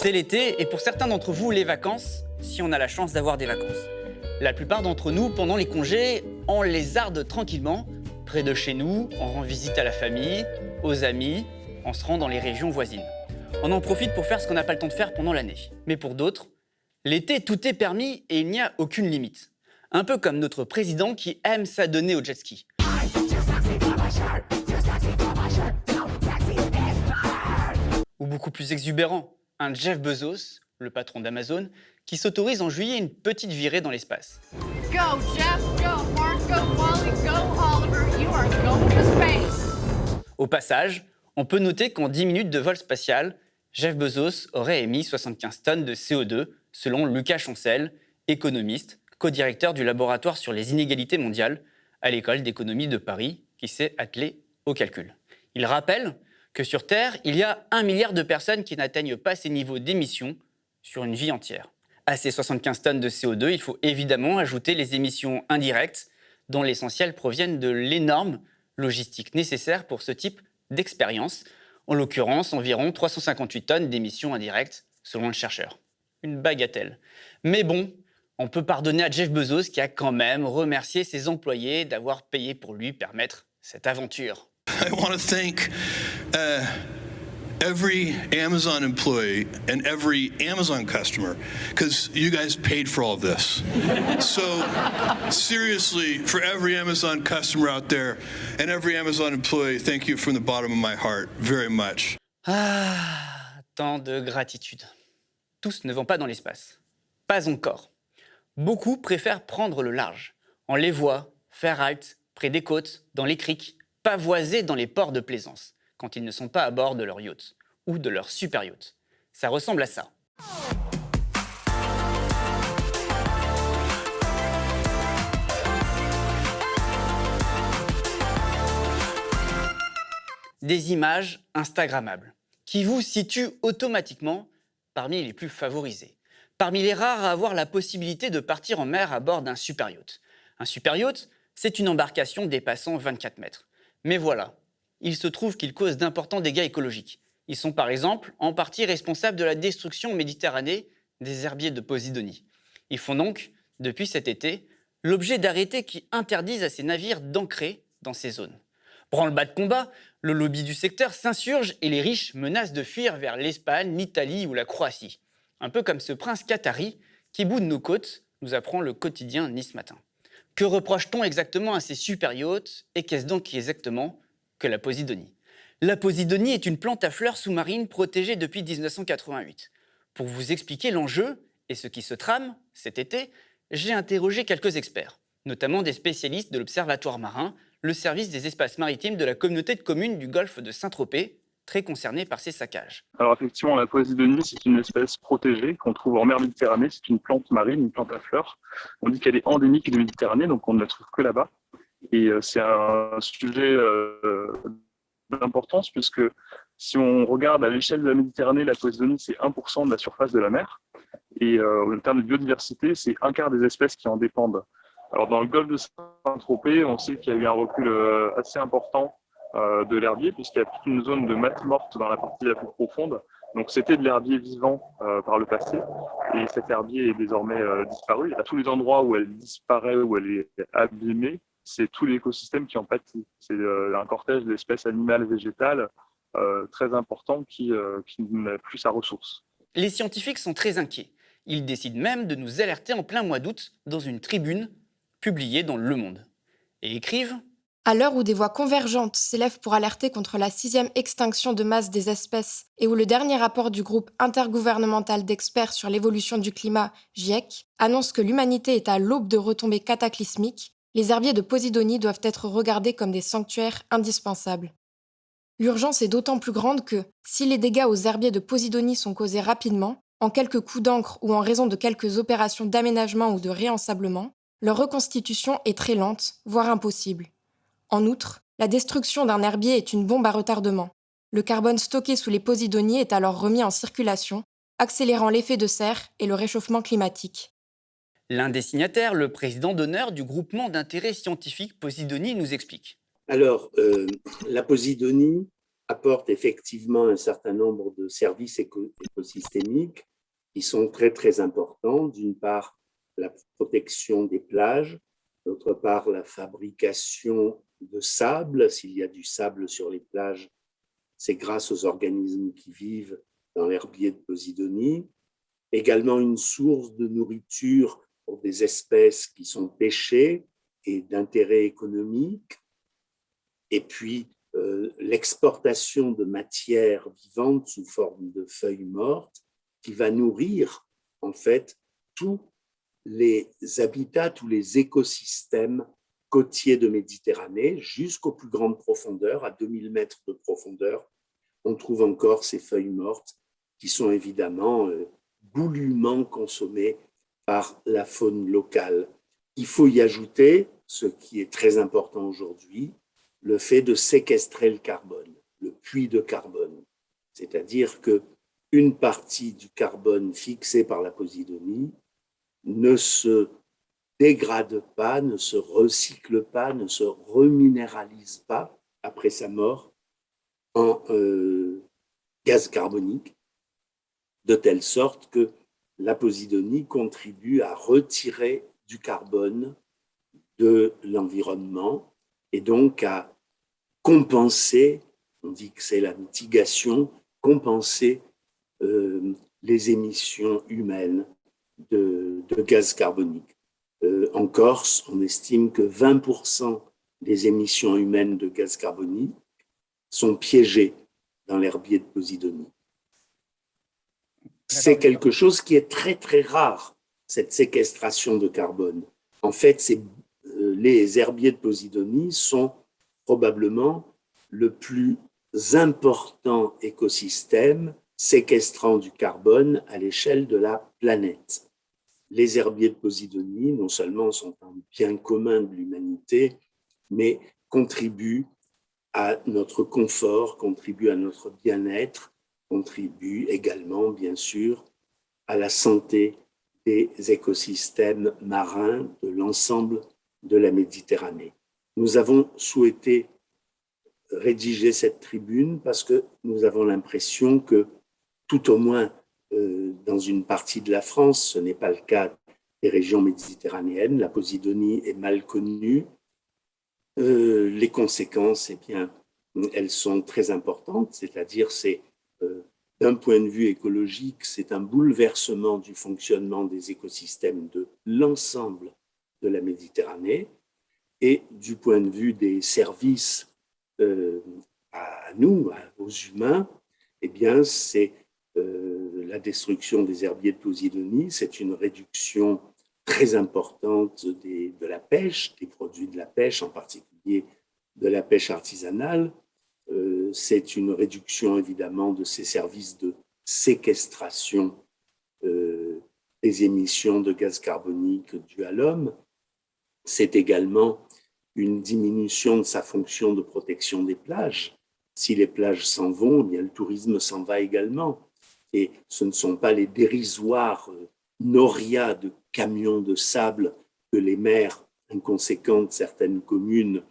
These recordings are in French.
C'est l'été et pour certains d'entre vous, les vacances, si on a la chance d'avoir des vacances. La plupart d'entre nous, pendant les congés, on lézarde tranquillement, près de chez nous, on rend visite à la famille, aux amis, on se rend dans les régions voisines. On en profite pour faire ce qu'on n'a pas le temps de faire pendant l'année. Mais pour d'autres, l'été, tout est permis et il n'y a aucune limite. Un peu comme notre président qui aime s'adonner au jet ski. Ou beaucoup plus exubérant, un Jeff Bezos, le patron d'Amazon, qui s'autorise en juillet une petite virée dans l'espace. Go Jeff, go Mark, go Wally, go Oliver, you are going to space. Au passage, on peut noter qu'en 10 minutes de vol spatial, Jeff Bezos aurait émis 75 tonnes de CO2, selon Lucas Chancel, économiste, co-directeur du laboratoire sur les inégalités mondiales à l'école d'économie de Paris, qui s'est attelé au calcul. Il rappelle que sur Terre, il y a 1 milliard de personnes qui n'atteignent pas ces niveaux d'émissions sur une vie entière. À ces 75 tonnes de CO2, il faut évidemment ajouter les émissions indirectes, dont l'essentiel proviennent de l'énorme logistique nécessaire pour ce type d'expérience, en l'occurrence environ 358 tonnes d'émissions indirectes, selon le chercheur. Une bagatelle. Mais bon, on peut pardonner à Jeff Bezos qui a quand même remercié ses employés d'avoir payé pour lui permettre cette aventure. I want to thank every Amazon employee and every Amazon customer because you guys paid for all of this. So seriously, for every Amazon customer out there and every Amazon employee, thank you from the bottom of my heart very much. Ah, tant de gratitude. Tous ne vont pas dans l'espace. Pas encore. Beaucoup préfèrent prendre le large. On les voit faire halte près des côtes, dans les criques, pavoiser dans les ports de plaisance, quand ils ne sont pas à bord de leur yacht ou de leur super yacht. Ça ressemble à ça. Des images instagrammables qui vous situent automatiquement parmi les plus favorisés, parmi les rares à avoir la possibilité de partir en mer à bord d'un super yacht. Un super yacht, c'est une embarcation dépassant 24 mètres. Mais voilà, il se trouve qu'ils causent d'importants dégâts écologiques. Ils sont par exemple en partie responsables de la destruction en Méditerranée des herbiers de Posidonie. Ils font donc, depuis cet été, l'objet d'arrêtés qui interdisent à ces navires d'ancrer dans ces zones. Branle-bas de combat, le lobby du secteur s'insurge et les riches menacent de fuir vers l'Espagne, l'Italie ou la Croatie. Un peu comme ce prince qatari qui boude nos côtes, nous apprend le quotidien Nice Matin. Que reproche-t-on exactement à ces super yachts et qu'est-ce donc exactement que la Posidonie ? La Posidonie est une plante à fleurs sous-marine protégée depuis 1988. Pour vous expliquer l'enjeu et ce qui se trame cet été, j'ai interrogé quelques experts, notamment des spécialistes de l'Observatoire marin, le service des espaces maritimes de la communauté de communes du golfe de Saint-Tropez, très concerné par ces saccages. Alors effectivement, la Posidonie, c'est une espèce protégée qu'on trouve en mer Méditerranée. C'est une plante marine, une plante à fleurs. On dit qu'elle est endémique de Méditerranée, donc on ne la trouve que là-bas. Et c'est un sujet d'importance puisque si on regarde à l'échelle de la Méditerranée, la Posidonie, c'est 1% de la surface de la mer. Et en termes de biodiversité, c'est un quart des espèces qui en dépendent. Alors dans le golfe de Saint-Tropez, on sait qu'il y a eu un recul assez important de l'herbier, puisqu'il y a toute une zone de matte morte dans la partie la plus profonde. Donc c'était de l'herbier vivant par le passé, et cet herbier est désormais disparu. À tous les endroits où elle disparaît, où elle est abîmée, c'est tout l'écosystème qui en pâtit. C'est un cortège d'espèces animales et végétales très important qui n'a plus sa ressource. Les scientifiques sont très inquiets. Ils décident même de nous alerter en plein mois d'août dans une tribune publiée dans Le Monde. Et écrivent: À l'heure où des voix convergentes s'élèvent pour alerter contre la 6e extinction de masse des espèces et où le dernier rapport du groupe intergouvernemental d'experts sur l'évolution du climat, GIEC, annonce que l'humanité est à l'aube de retombées cataclysmiques, les herbiers de Posidonie doivent être regardés comme des sanctuaires indispensables. L'urgence est d'autant plus grande que, si les dégâts aux herbiers de Posidonie sont causés rapidement, en quelques coups d'encre ou en raison de quelques opérations d'aménagement ou de réensablement, leur reconstitution est très lente, voire impossible. En outre, la destruction d'un herbier est une bombe à retardement. Le carbone stocké sous les Posidonies est alors remis en circulation, accélérant l'effet de serre et le réchauffement climatique. L'un des signataires, le président d'honneur du groupement d'intérêt scientifique Posidonie, nous explique. Alors, la Posidonie, apporte effectivement un certain nombre de services écosystémiques qui sont très, très importants. D'une part, la protection des plages, d'autre part, la fabrication de sable. S'il y a du sable sur les plages, c'est grâce aux organismes qui vivent dans l'herbier de Posidonie. Également une source de nourriture pour des espèces qui sont pêchées et d'intérêt économique. Et puis, l'exportation de matières vivantes sous forme de feuilles mortes qui va nourrir en fait tous les habitats, tous les écosystèmes côtiers de Méditerranée jusqu'aux plus grandes profondeurs, à 2000 mètres de profondeur. On trouve encore ces feuilles mortes qui sont évidemment goulûment consommées par la faune locale. Il faut y ajouter, ce qui est très important aujourd'hui, le fait de séquestrer le carbone, le puits de carbone. C'est-à-dire qu'une partie du carbone fixé par la Posidonie ne se dégrade pas, ne se recycle pas, ne se reminéralise pas après sa mort en gaz carbonique, de telle sorte que la Posidonie contribue à retirer du carbone de l'environnement et donc à compenser, on dit que c'est la mitigation, compenser les émissions humaines de gaz carbonique. En Corse, on estime que 20% des émissions humaines de gaz carbonique sont piégées dans l'herbier de Posidonie. C'est quelque chose qui est très, très rare, cette séquestration de carbone. En fait, les herbiers de Posidonie sont probablement le plus important écosystème séquestrant du carbone à l'échelle de la planète. Les herbiers de Posidonie, non seulement sont un bien commun de l'humanité, mais contribuent à notre confort, contribuent à notre bien-être, contribuent également, bien sûr, à la santé des écosystèmes marins de l'ensemble de la Méditerranée. Nous avons souhaité rédiger cette tribune parce que nous avons l'impression que, tout au moins dans une partie de la France, ce n'est pas le cas des régions méditerranéennes, la Posidonie est mal connue. Les conséquences, eh bien, elles sont très importantes, c'est-à-dire d'un point de vue écologique, c'est un bouleversement du fonctionnement des écosystèmes de l'ensemble de la Méditerranée. Et du point de vue des services à nous, aux humains, eh bien, c'est la destruction des herbiers de Posidonie, c'est une réduction très importante de la pêche, des produits de la pêche, en particulier de la pêche artisanale. C'est une réduction évidemment de ces services de séquestration des émissions de gaz carbonique dues à l'homme. C'est également une diminution de sa fonction de protection des plages. Si les plages s'en vont, eh bien, le tourisme s'en va également. Et ce ne sont pas les dérisoires norias de camions de sable que les maires inconséquents de certaines communes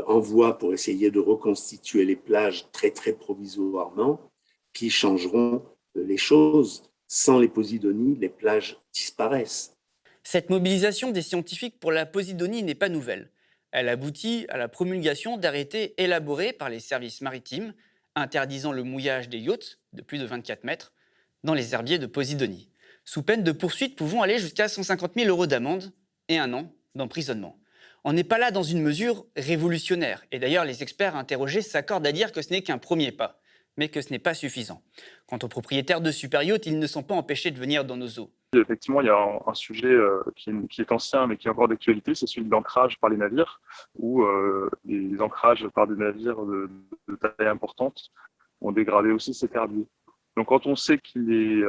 envoient pour essayer de reconstituer les plages très, très provisoirement qui changeront les choses. Sans les Posidonies, les plages disparaissent. Cette mobilisation des scientifiques pour la Posidonie n'est pas nouvelle. Elle aboutit à la promulgation d'arrêtés élaborés par les services maritimes interdisant le mouillage des yachts de plus de 24 mètres dans les herbiers de Posidonie, sous peine de poursuites pouvant aller jusqu'à 150 000 € d'amende et 1 an d'emprisonnement. On n'est pas là dans une mesure révolutionnaire, et d'ailleurs les experts interrogés s'accordent à dire que ce n'est qu'un premier pas, mais que ce n'est pas suffisant. Quant aux propriétaires de superyachts, ils ne sont pas empêchés de venir dans nos eaux. Effectivement, il y a un sujet qui est ancien mais qui est encore d'actualité, c'est celui de l'ancrage par les navires, où les ancrages par des navires de taille importante ont dégradé aussi cet herbier. Donc quand on sait qu'il est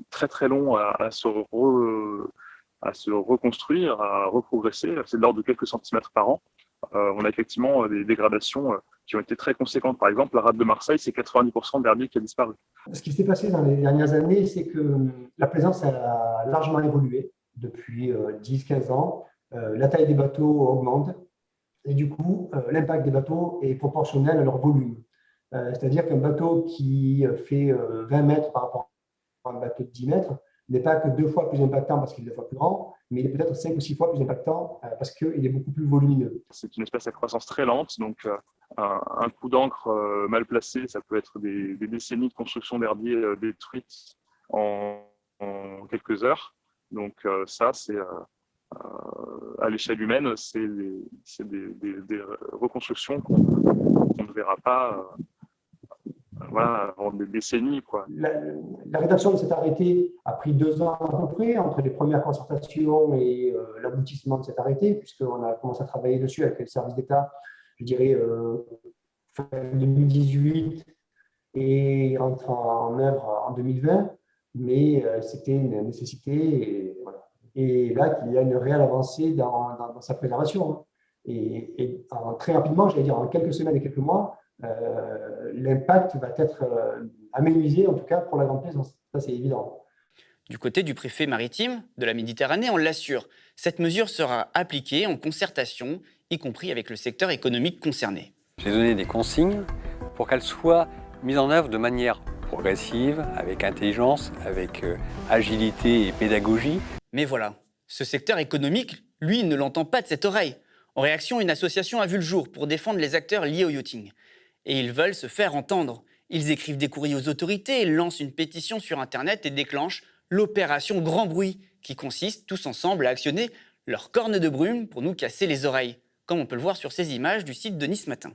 très très long à se reconstruire, à reprogresser, c'est de l'ordre de quelques centimètres par an, on a effectivement des dégradations qui ont été très conséquentes. Par exemple, la rade de Marseille, c'est 90% de l'herbier qui a disparu. Ce qui s'est passé dans les dernières années, c'est que la plaisance a largement évolué depuis 10-15 ans. La taille des bateaux augmente et du coup, l'impact des bateaux est proportionnel à leur volume. C'est-à-dire qu'un bateau qui fait 20 mètres par rapport à un bateau de 10 mètres n'est pas que 2 fois plus impactant parce qu'il est 2 fois plus grand, mais il est peut-être 5 ou 6 fois plus impactant parce qu'il est beaucoup plus volumineux. C'est une espèce à croissance très lente, donc un coup d'encre mal placé, ça peut être des décennies de construction d'herbiers détruites en quelques heures. Donc ça, c'est à l'échelle humaine, c'est des reconstructions qu'on ne verra pas avant des décennies, quoi. La rédaction de cet arrêté a pris 2 ans à peu près, entre les premières concertations et l'aboutissement de cet arrêté, puisqu'on a commencé à travailler dessus avec le service d'État, je dirais, fin 2018, et il rentre en œuvre en 2020, mais c'était une nécessité. Et, voilà. Et là, il y a une réelle avancée dans sa préservation. Et très rapidement, j'allais dire en quelques semaines et quelques mois, l'impact va être aménuisé, en tout cas pour la grande plaisance. Ça, c'est évident. Du côté du préfet maritime de la Méditerranée, on l'assure, cette mesure sera appliquée en concertation, y compris avec le secteur économique concerné. J'ai donné des consignes pour qu'elles soient mises en œuvre de manière progressive, avec intelligence, avec agilité et pédagogie. Mais voilà, ce secteur économique, lui, ne l'entend pas de cette oreille. En réaction, une association a vu le jour pour défendre les acteurs liés au yachting. Et ils veulent se faire entendre. Ils écrivent des courriers aux autorités, lancent une pétition sur Internet et déclenchent l'opération Grand Bruit, qui consiste tous ensemble à actionner leurs cornes de brume pour nous casser les oreilles, comme on peut le voir sur ces images du site de Nice Matin.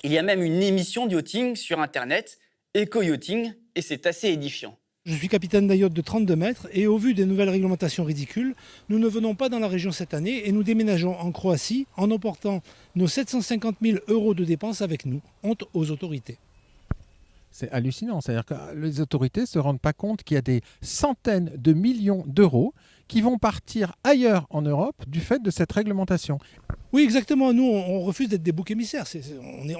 Il y a même une émission de yachting sur Internet, Eco-Yachting, et c'est assez édifiant. Je suis capitaine d'un yacht de 32 mètres et au vu des nouvelles réglementations ridicules, nous ne venons pas dans la région cette année et nous déménageons en Croatie en emportant nos 750 000 € de dépenses avec nous. Honte aux autorités. C'est hallucinant, c'est-à-dire que les autorités ne se rendent pas compte qu'il y a des centaines de millions d'euros qui vont partir ailleurs en Europe du fait de cette réglementation. Oui, exactement. Nous, on refuse d'être des boucs émissaires.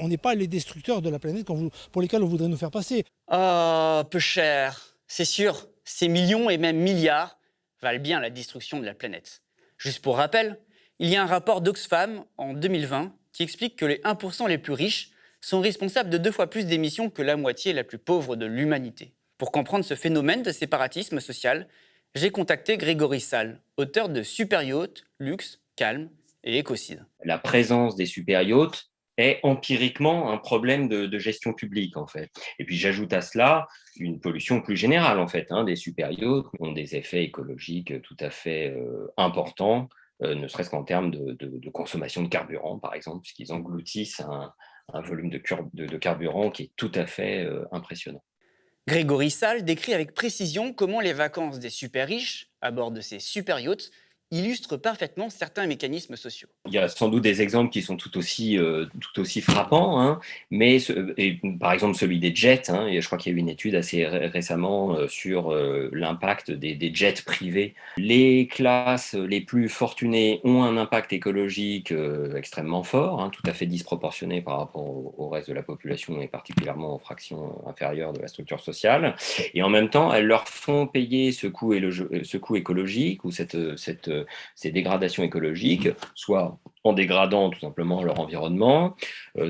On n'est pas les destructeurs de la planète pour lesquels on voudrait nous faire passer. Oh, peu cher. C'est sûr, ces millions et même milliards valent bien la destruction de la planète. Juste pour rappel, il y a un rapport d'Oxfam en 2020 qui explique que les 1% les plus riches sont responsables de 2 fois plus d'émissions que la moitié la plus pauvre de l'humanité. Pour comprendre ce phénomène de séparatisme social, j'ai contacté Grégory Sall, auteur de Super Yacht, Luxe, Calme et Écocide. La présence des super yachts est empiriquement un problème de gestion publique, en fait. Et puis j'ajoute à cela une pollution plus générale, en fait. Des super yachts ont des effets écologiques tout à fait importants, ne serait-ce qu'en termes de consommation de carburant, par exemple, puisqu'ils engloutissent un volume de carburant qui est tout à fait impressionnant. Grégory Sall décrit avec précision comment les vacances des super riches, à bord de ces super yachts, illustre parfaitement certains mécanismes sociaux. Il y a sans doute des exemples qui sont tout aussi frappants, mais par exemple celui des jets, et je crois qu'il y a eu une étude assez récemment sur l'impact des jets privés. Les classes les plus fortunées ont un impact écologique extrêmement fort, tout à fait disproportionné par rapport au reste de la population et particulièrement aux fractions inférieures de la structure sociale. Et en même temps, elles leur font payer ce coût écologique ou ces dégradations écologiques, soit en dégradant tout simplement leur environnement,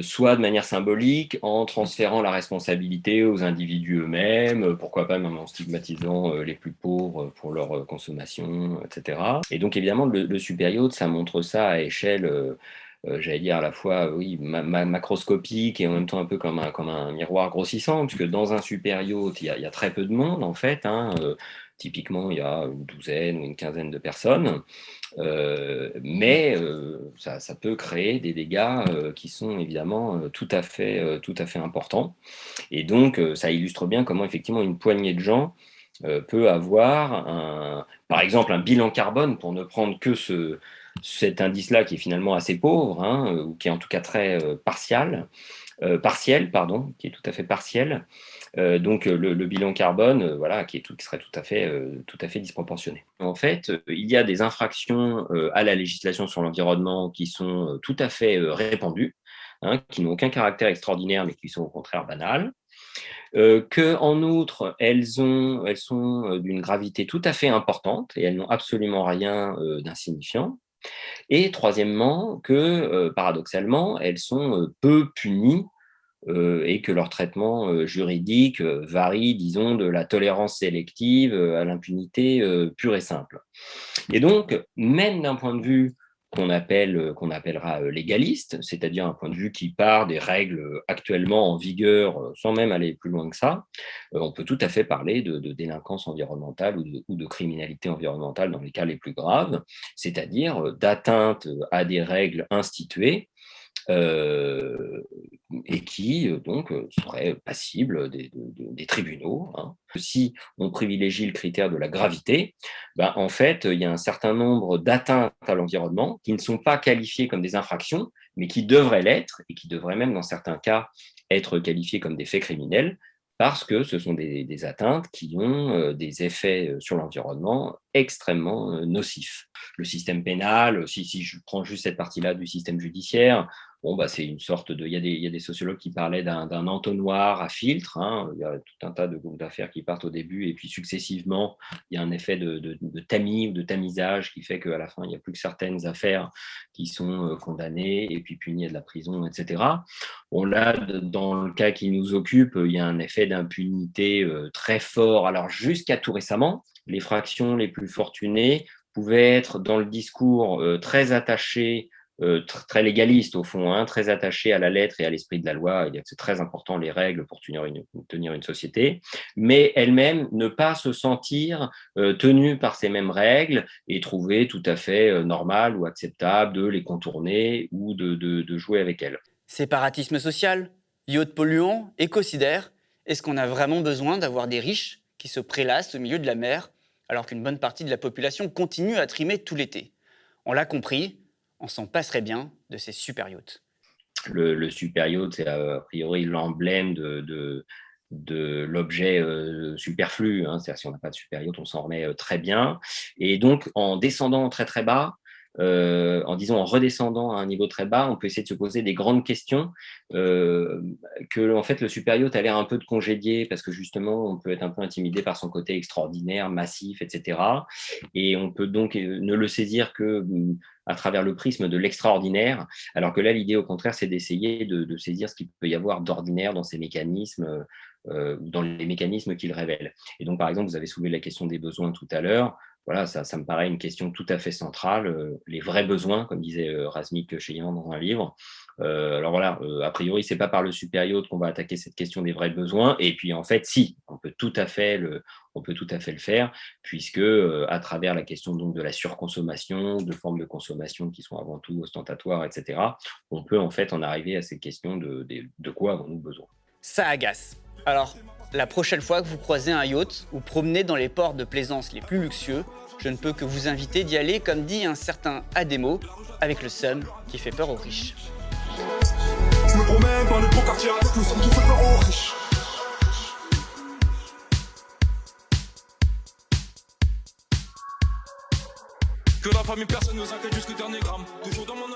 soit de manière symbolique en transférant la responsabilité aux individus eux-mêmes, pourquoi pas même en stigmatisant les plus pauvres pour leur consommation, etc. Et donc évidemment, le super yacht, ça montre ça à échelle j'allais dire à la fois macroscopique et en même temps un peu comme un miroir grossissant, puisque dans un super yacht, il y a très peu de monde en fait, typiquement, il y a une douzaine ou une quinzaine de personnes, mais ça peut créer des dégâts qui sont évidemment tout à fait importants. Et donc, ça illustre bien comment effectivement une poignée de gens peut avoir, par exemple, un bilan carbone, pour ne prendre que cet indice-là qui est finalement assez pauvre, ou qui est en tout cas très partiel, qui est tout à fait partiel. Donc le bilan carbone, qui serait tout à fait disproportionné. En fait, il y a des infractions à la législation sur l'environnement qui sont tout à fait répandues. qui n'ont aucun caractère extraordinaire, mais qui sont au contraire banales. Qu'en outre, elles sont d'une gravité tout à fait importante et elles n'ont absolument rien d'insignifiant. Et troisièmement, que paradoxalement, elles sont peu punies et que leur traitement juridique varie, disons, de la tolérance sélective à l'impunité pure et simple. Et donc, même d'un point de vue qu'on appellera légaliste, c'est-à-dire un point de vue qui part des règles actuellement en vigueur, sans même aller plus loin que ça, on peut tout à fait parler de délinquance environnementale ou de criminalité environnementale dans les cas les plus graves, c'est-à-dire d'atteinte à des règles instituées, et qui donc seraient passibles des tribunaux. Si on privilégie le critère de la gravité, en fait, il y a un certain nombre d'atteintes à l'environnement qui ne sont pas qualifiées comme des infractions, mais qui devraient l'être, et qui devraient même, dans certains cas, être qualifiées comme des faits criminels, parce que ce sont des atteintes qui ont des effets sur l'environnement extrêmement nocifs. Le système pénal, si je prends juste cette partie-là du système judiciaire, c'est une sorte de... Il y a des sociologues qui parlaient d'un entonnoir à filtre. Il y a tout un tas de groupes d'affaires qui partent au début, et puis successivement, il y a un effet de tamis ou de tamisage qui fait qu'à la fin, il n'y a plus que certaines affaires qui sont condamnées et puis punies à de la prison, etc. Là, dans le cas qui nous occupe, il y a un effet d'impunité très fort. Alors, jusqu'à tout récemment, les fractions les plus fortunées pouvaient être dans le discours très attachées, très légaliste au fond, très attaché à la lettre et à l'esprit de la loi. C'est très important, les règles pour tenir une société, mais elles-mêmes ne pas se sentir tenues par ces mêmes règles et trouver tout à fait normal ou acceptable de les contourner ou de jouer avec elles. Séparatisme social, yacht polluant, écocidaire, est-ce qu'on a vraiment besoin d'avoir des riches qui se prélassent au milieu de la mer alors qu'une bonne partie de la population continue à trimer tout l'été? On l'a compris, on s'en passerait bien de ces super yachts. Le super yacht, c'est a priori l'emblème de l'objet superflu. C'est-à-dire, si on n'a pas de super yacht, on s'en remet très bien. Et donc, en descendant très très bas, en redescendant à un niveau très bas, on peut essayer de se poser des grandes questions que en fait le super yacht a l'air un peu de congédier, parce que justement on peut être un peu intimidé par son côté extraordinaire, massif, etc. Et on peut donc ne le saisir que à travers le prisme de l'extraordinaire, alors que là l'idée au contraire c'est d'essayer de saisir ce qu'il peut y avoir d'ordinaire dans ces mécanismes, dans les mécanismes qu'ils révèlent. Et donc par exemple vous avez soulevé la question des besoins tout à l'heure. Voilà, ça me paraît une question tout à fait centrale, les vrais besoins, comme disait Razmik Cheyan dans un livre. Alors voilà, a priori, c'est pas par le super yacht qu'on va attaquer cette question des vrais besoins. Et puis en fait, si, on peut tout à fait le faire, puisque à travers la question donc de la surconsommation, de formes de consommation qui sont avant tout ostentatoires, etc., on peut en fait en arriver à cette question de quoi avons-nous besoin. Ça agace. Alors, la prochaine fois que vous croisez un yacht ou promenez dans les ports de plaisance les plus luxueux, je ne peux que vous inviter d'y aller, comme dit un certain Ademo, avec le seum qui fait peur aux riches. Je me promène par les beaux quartiers avec le seum qui fait peur aux riches. Que la famille personne nous inquiète jusqu'au dernier gramme. Toujours dans mon